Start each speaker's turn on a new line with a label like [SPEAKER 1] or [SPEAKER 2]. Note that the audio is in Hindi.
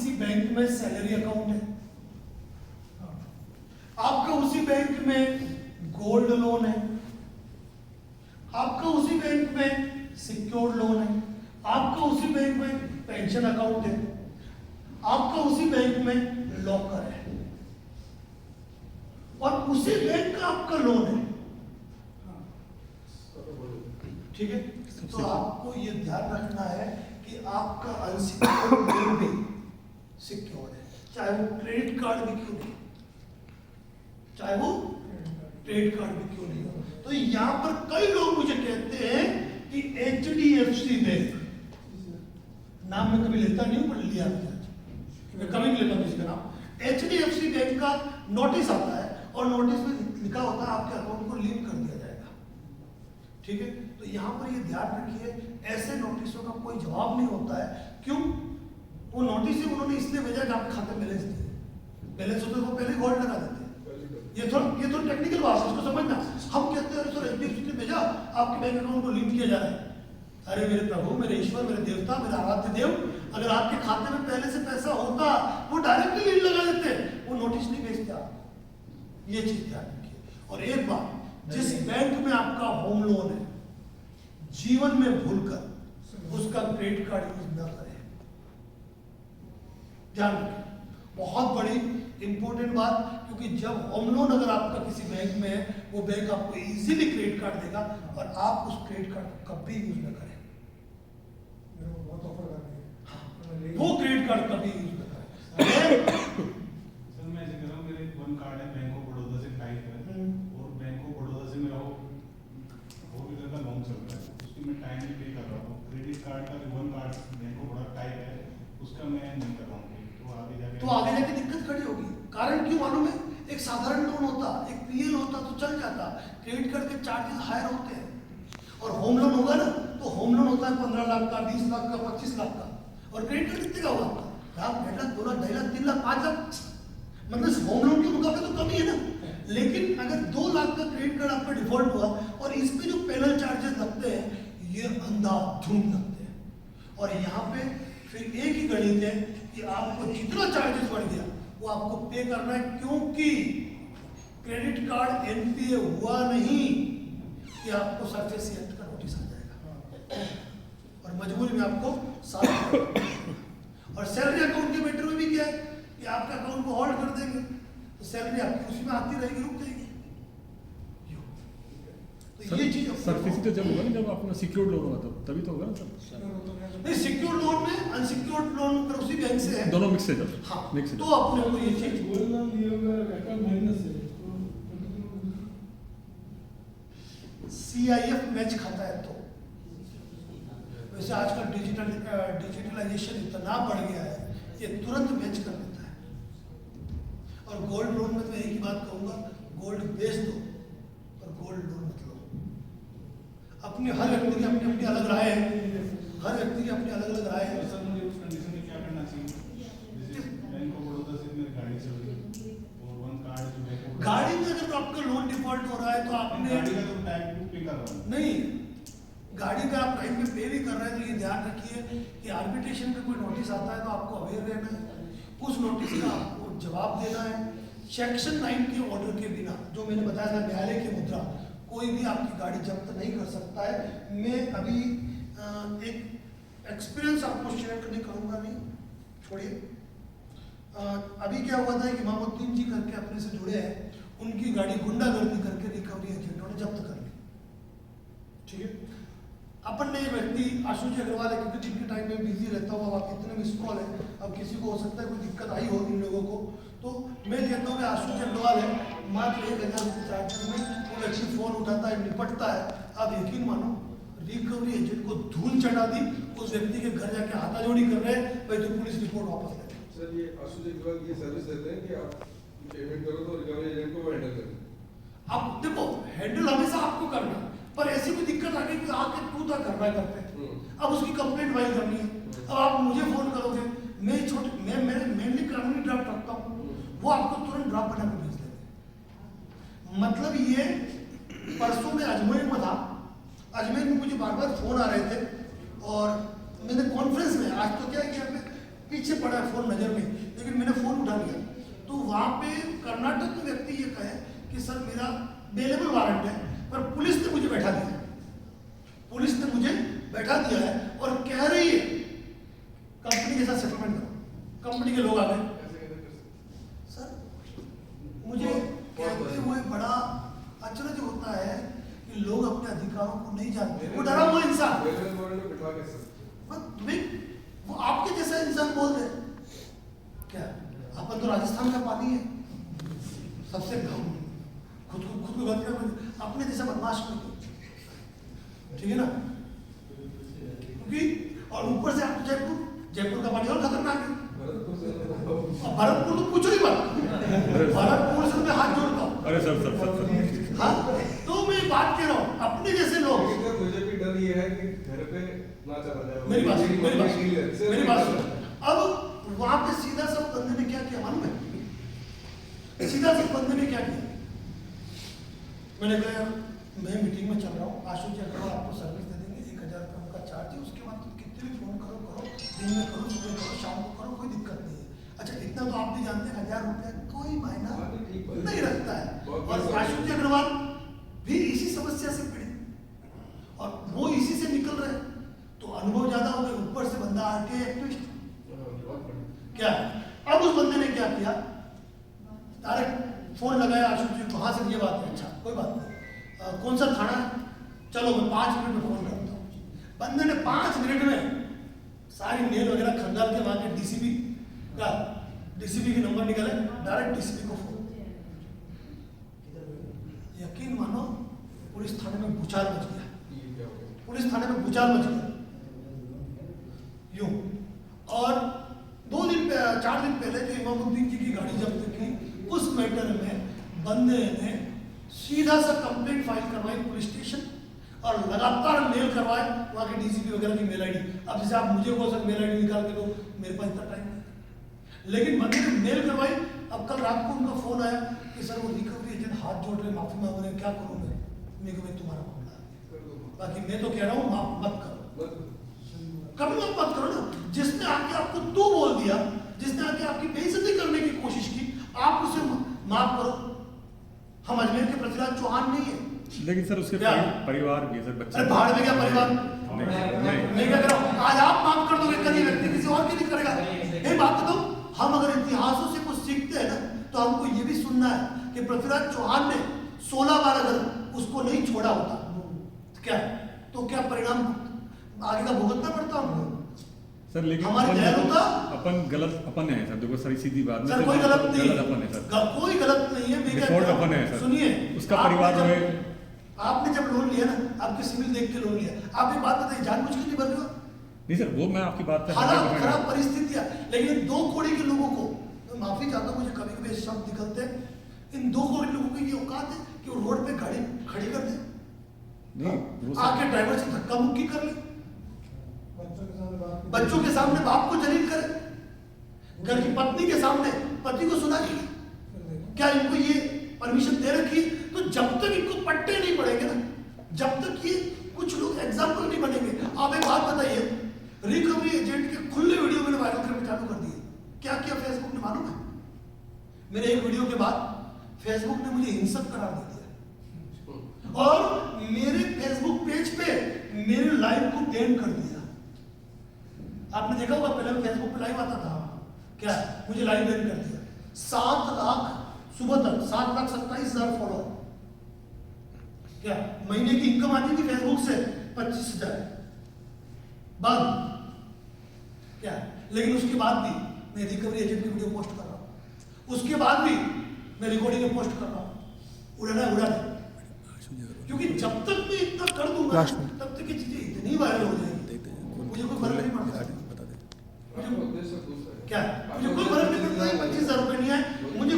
[SPEAKER 1] किसी बैंक में सैलरी अकाउंट है, आपका उसी बैंक में गोल्ड लोन है, आपका उसी बैंक में सिक्योर्ड लोन है, आपका उसी बैंक में पेंशन अकाउंट है, आपका उसी बैंक में लॉकर है और उसी बैंक का आपका लोन है। ठीक है, तो आपको ये ध्यान रखना है कि आपका अनसिक्योर्ड लोन भी सिक्योर है, चाहे वो क्रेडिट कार्ड भी क्यों नहीं, चाहे वो क्रेडिट कार्ड भी क्यों नहीं हो। तो यहां पर कई लोग मुझे कहते हैं कि HDFC बैंक, नाम मैं कभी लेता नहीं हूं पर लिया मैं कभी नहीं लेता किसी का नाम, HDFC बैंक का नोटिस आता है और नोटिस में लिखा होता है आपके अकाउंट को लिंक कर दिया जाएगा। ठीक है, तो यहां पर ये ध्यान रखिए, ऐसे नोटिसों का कोई जवाब नहीं होता है। क्यों? वो नोटिस ही उन्होंने इसलिए भेजा कि आपके खाते में बैलेंस होते तो वो पहले गोल्ड लगा देते। ये थोड़ा टेक्निकल बात है, इसको समझना। हम कहते हैं सर HDFC ने भेजा आपके बैंक अकाउंट को लिंक किया जा रहा है। अरे मेरे प्रभु, मेरे ईश्वर, मेरे देवता, मेरे आराध्य देव, अगर आपके खाते में पहले से पैसा होता वो डायरेक्टली लिंक लगा देते, वो नोटिस नहीं भेजते आप। ये चीज ध्यान रखिए। और एक बात, जिस बैंक में आपका होम लोन है, जीवन में भूलकर उसका क्रेडिट कार्ड यूज न करें। ध्यान रखें, बहुत बड़ी इंपॉर्टेंट बात, क्योंकि जब होम लोन अगर आपका किसी बैंक में है, वो बैंक आपको इजीली क्रेडिट कार्ड देगा और आप उस क्रेडिट कार्ड को कभी यूज न करें।
[SPEAKER 2] बहुत ऑफर कर रही है,
[SPEAKER 1] वो क्रेडिट कार्ड कभी यूज न करें।
[SPEAKER 3] सर मैं ऐसे कर रहा हूँ, मेरे वन कार्ड है बैंक ऑफ बड़ौदा से टाइप है और बैंक ऑफ बड़ौदा से मेरा वो भी का लोन चल रहा है, उसकी मैं टाइम पे कर रहा हूँ। क्रेडिट कार्ड का one card bank of Baroda type है, उसका मैं नहीं कर रहा हूँ, तो
[SPEAKER 1] आगे जाके दिक्कत खड़ी होगी। कारण क्यों मालूम है? एक साधारण लोन होता, एक PL होता तो चल जाता, क्रेडिट कार्ड के चार्जेस हायर होते हैं। और होम लोन होगा ना, तो होम लोन होता है 15 लाख का, 20 लाख का, 25 लाख का, और क्रेडिट कार्ड कितने का होगा आपका? लाख, 1.5 लाख, 2 लाख, 2.5 लाख, 3 लाख, 5 लाख, मतलब होम लोन के मुकाबले तो कम ही है ना। लेकिन अगर 2 लाख का क्रेडिट कार्ड आपका डिफॉल्ट हुआ और इस पे जो पेनल चार्जेस लगते हैं, ये अंधाधुंध लगते हैं। और यहाँ पे फिर एक ही गणित है कि आपको जितना चार्जेस बढ़ गया वो आपको पे करना है, क्योंकि क्रेडिट कार्ड NPA हुआ नहीं कि आपको सरफेस एक्ट का नोटिस आ जाएगा और मजबूरी में आपको साथ। और सैलरी अकाउंट के मैटर में भी क्या है कि आपका अकाउंट को होल्ड कर देंगे तो सैलरी आपकी उसी में आती रहेगी, रुक जाएगी। तो ये चीज
[SPEAKER 4] सरफेसी तो जब होगा ना, जब अपना सिक्योर्ड लोन होगा तभी तो होगा ना सर।
[SPEAKER 1] नहीं, सिक्योर्ड लोन में अनसिक्योर्ड लोन पर उसी बैंक से है,
[SPEAKER 4] दोनों मिक्स है जब।
[SPEAKER 1] हाँ,
[SPEAKER 4] मिक्स है
[SPEAKER 1] तो अपने को ये चीज
[SPEAKER 2] गोल्ड लोन लिए हुए बैकअप माइनस है,
[SPEAKER 1] CIF मैच खाता है। तो वैसे आजकल डिजिटलाइजेशन इतना बढ़ गया है, ये तुरंत मैच कर देता है। और गोल्ड लोन में तो एक ही बात कहूंगा, गोल्ड बेच दो पर गोल्ड लोन मत लो। अपने हर व्यक्ति की अपनी अपनी अलग राय है, हर व्यक्ति की अपनी अलग अलग राय है।
[SPEAKER 3] सर मुझे उस कंडीशन में क्या करना चाहिए? जैसे बैंक ऑफ बड़ौदा से मेरी गाड़ी चल रही है और वन कार्ड जो है,
[SPEAKER 1] गाड़ी में अगर आपका लोन डिफॉल्ट हो रहा है तो आपने
[SPEAKER 3] गाड़ी का तो टाइम पे कर रहा हूँ
[SPEAKER 1] नहीं, गाड़ी का आप टाइम पे पे भी कर रहे हैं तो ये ध्यान रखिए कि आर्बिट्रेशन पे कोई नोटिस आता है तो आपको अवेयर रहना है, उस नोटिस का आपको जवाब देना है। सेक्शन 9 के ऑर्डर के बिना, जो मैंने बताया था न्यायालय की मुद्रा, कोई भी आपकी गाड़ी जब्त नहीं कर सकता है। मैं अभी एक एक्सपीरियंस आपको शेयर करने कहूँगा, नहीं छोड़िए। अभी क्या हुआ था कि इमामुद्दीन जी करके अपने से जुड़े हैं, उनकी गाड़ी गुंडागर्दी करके रिकवरी एजेंटों ने जब्त कर ली। ठीक है, अपन ने एक व्यक्ति आशुजी अग्रवाल है, क्योंकि दिन के टाइम में बिजी रहता हूँ, अब इतने मिस कॉल है, अब किसी को हो सकता है कोई दिक्कत आई हो इन लोगों को, तो मैं कहता हूँ कि आशुजी अग्रवाल है, मात्र 1,000 रुपये चार्जेस में वो व्यक्ति फोन उठाता है, निपटता है। आप यकीन मानो, रिकवरी एजेंट को धूल चढ़ा दी, उस व्यक्ति के घर जाके हाथाजोड़ी कर रहे हैं, भाई तो पुलिस रिपोर्ट वापस ले।
[SPEAKER 5] सर ये आशुजी अग्रवाल ये सर्विस देते हैं कि आप पेमेंट करो तो रिकवरी एजेंट को हैंडल करें।
[SPEAKER 1] अब देखो, हैंडल हमेशा आपको करना, पर ऐसी कोई दिक्कत आ गई कि आके तू तक करना करते हैं, अब उसकी कंप्लेंट फाइल करनी है। अब आप मुझे फोन करोगे, मैं मेनली कानूनी ड्राफ्ट रखता हूँ, वो आपको तुरंत ड्राफ्ट बना के भेज देंगे। मतलब ये परसों में अजमेर में था, अजमेर में मुझे बार बार फोन आ रहे थे और मैंने कॉन्फ्रेंस में, आज तो क्या है कि पीछे पड़ा है फोन नजर में, लेकिन मैंने फोन उठा लिया, तो वहां पे कर्नाटक के व्यक्ति ये कहे कि सर मेरा बेलेबल वारंट है, पर पुलिस ने मुझे बैठा दिया, पुलिस ने मुझे बैठा दिया है और कह रही है कंपनी के साथ सेटलमेंट करो। कंपनी के लोग आ गए, सर मुझे कहते हुए बड़ा अचरज होता है कि लोग अपने अधिकारों को नहीं जानते। वो डरा हुआ इंसान,
[SPEAKER 5] बिठा के सर
[SPEAKER 1] वो आपके जैसा इंसान बोल दे क्या? अपन तो राजस्थान का पानी है, सबसे कम खुद को गलत कर अपने जैसा बदमाश नहीं, ठीक है ना? क्योंकि और ऊपर से आप जयपुर का पानी और खतरनाक है। भरतपुर तो पूछो ही मत, भरतपुर से मैं हाथ जोड़ता हूँ।
[SPEAKER 4] अरे सर
[SPEAKER 1] हाँ, तो मैं बात कह रहा हूँ अपने जैसे लोग।
[SPEAKER 5] मुझे भी डर ये है कि घर पे ना चला जाए।
[SPEAKER 1] मेरी बात सुनो। अब वहां पे सीधा सब बंदे ने क्या किया मालूम है? सीधा सब बंदे ने क्या किया, मैंने कहा यार मैं मीटिंग में चल रहा हूँ, आशु जी अग्रवाल आपको सर्विस दे देंगे, 1000 रुपये उनका चार्ज है, उसके बाद तुम कितने भी फोन करो, दिन में करो, सुबह करो, शाम को करो, कोई दिक्कत नहीं है। अच्छा इतना तो आप भी जानते हैं 1000 रुपया कोई मायना नहीं रखता है। और आशु जी अग्रवाल भी इसी समस्या से पीड़ित और वो इसी से निकल रहे, तो अनुभव ज्यादा हो गए, ऊपर से बंदा आके एक्टिविस्ट क्या। अब उस बंदे ने क्या किया, डायरेक्ट फोन लगाया आशु जी को, हाँ सर ये बात है, अच्छा कोई बात नहीं, कौन सा थाना है, चलो मैं 5 मिनट में फोन करता हूँ। बंदे ने 5 मिनट में सारी मेल वगैरह खंगाल के वहां के डीसीपी के नंबर निकाले, डायरेक्ट डीसीपी को फोन। यकीन मानो पुलिस थाने में भूचाल मच गया, पुलिस थाने में भूचाल मच गया यूं। और 4 दिन पहले जो इमामुद्दीन जी की गाड़ी जब्त की, उस मैटर में बंदे ने सीधा सा कंप्लेंट फाइल करवाई पुलिस स्टेशन और लगातार मेल करवाए वहाँ के डीसीपी वगैरह की मेल आईडी। अब जैसे आप मुझे बोल सकते मेल आईडी निकाल के दो, मेरे पास इतना टाइम नहीं, लेकिन बंदे ने मेल करवाई। अब कल रात को उनका फोन आया कि सर वो रिकवरी एजेंट हाथ जोड़ रहे, माफी मांग रहे, क्या करूँ मैं? मेरे को तुम्हारा मामला है, बाकी मैं तो कह रहा हूँ माफ मत करो, कभी मत करो ना। जिसने आके आपको तू बोल दिया, जिसने आके आपकी बेइज्जती करने की कोशिश की, आप उसे माफ करो। हम अजमेर के पृथ्वीराज चौहान नहीं है,
[SPEAKER 4] लेकिन सर उसके परिवार भी है सर, बच्चे।
[SPEAKER 1] अरे भाड़ में क्या परिवार,
[SPEAKER 4] नहीं
[SPEAKER 1] मैं क्या कह रहा हूँ, आज आप माफ कर दोगे, कल ये व्यक्ति किसी और की नहीं करेगा। एक बात तो हम अगर इतिहासों से कुछ सीखते हैं ना, तो हमको ये भी सुनना है कि पृथ्वीराज चौहान ने 16 बार अगर उसको नहीं छोड़ा होता क्या, तो क्या परिणाम आगे का भुगतना पड़ता हमको
[SPEAKER 4] सर। लेकिन
[SPEAKER 1] हमारी दयालुता,
[SPEAKER 4] अपन गलत अपन है सर, देखो सर सीधी बात
[SPEAKER 1] सर कोई गलत नहीं,
[SPEAKER 4] अपन है सर,
[SPEAKER 1] कोई गलत नहीं है। मैं क्या
[SPEAKER 4] डिफॉल्ट
[SPEAKER 1] कह रहा हूं,
[SPEAKER 4] अपन है सर,
[SPEAKER 1] सुनिए,
[SPEAKER 4] उसका परिवार जो है।
[SPEAKER 1] आपने जब लोन लिया ना, आपके सिविल देख के लोन लिया, आप ये बात बताइए जानबूझ के नहीं भर रहे हो?
[SPEAKER 4] नहीं सर, वो मैं आपकी बात पे
[SPEAKER 1] हालात खराब परिस्थितियां, लेकिन 2 कौड़ी के लोगों को, मैं माफी चाहता हूँ मुझे कभी कभी शब्द निकलते हैं, इन 2 कौड़ी लोगों की ये औकात है कि वो रोड पे गाड़ी खड़ी कर दे, आके ड्राइवर से धक्का मुक्की कर ले, बच्चों के सामने बाप को जलील करे, घर की पत्नी के सामने पति को सुना के, क्या इनको ये परमिशन दे रखी है? तो जब तक इनको पट्टे नहीं पड़ेंगे ना, जब तक ये कुछ लोग एग्जाम्पल नहीं बनेंगे। आप एक बात बताइए, रिकवरी एजेंट के खुले वीडियो मैंने वायरल करना चालू कर दिए, क्या किया फेसबुक ने मालूम है? मेरे एक वीडियो के बाद फेसबुक ने मुझे हिंसक करार दे दिया और मेरे फेसबुक पेज पे मेरे लाइव को बैन कर दिया। आपने देखा होगा पहले फेसबुक पे लाइव आता था, क्या मुझे लाइव बैन कर दिया। 7 लाख सुबह तक 7,27,000 फॉलोअर, क्या महीने की इनकम आती थी फेसबुक से 25,000 बंद, क्या। लेकिन उसके बाद भी मैं रिकवरी एजेंट की वीडियो पोस्ट कर रहा हूँ, उसके बाद भी मैं रिकॉर्डिंग में पोस्ट कर रहा हूँ, उड़ाना उड़ा दे, क्योंकि जब तक मैं इतना कर दूंगा तब तक ये चीजें इतनी वायरल हो जाएगी, मुझे कोई फर्क नहीं पड़ता। क्या मुझे कोई फर्क नहीं पड़ता है, 25,000 रुपए नहीं आए, मुझे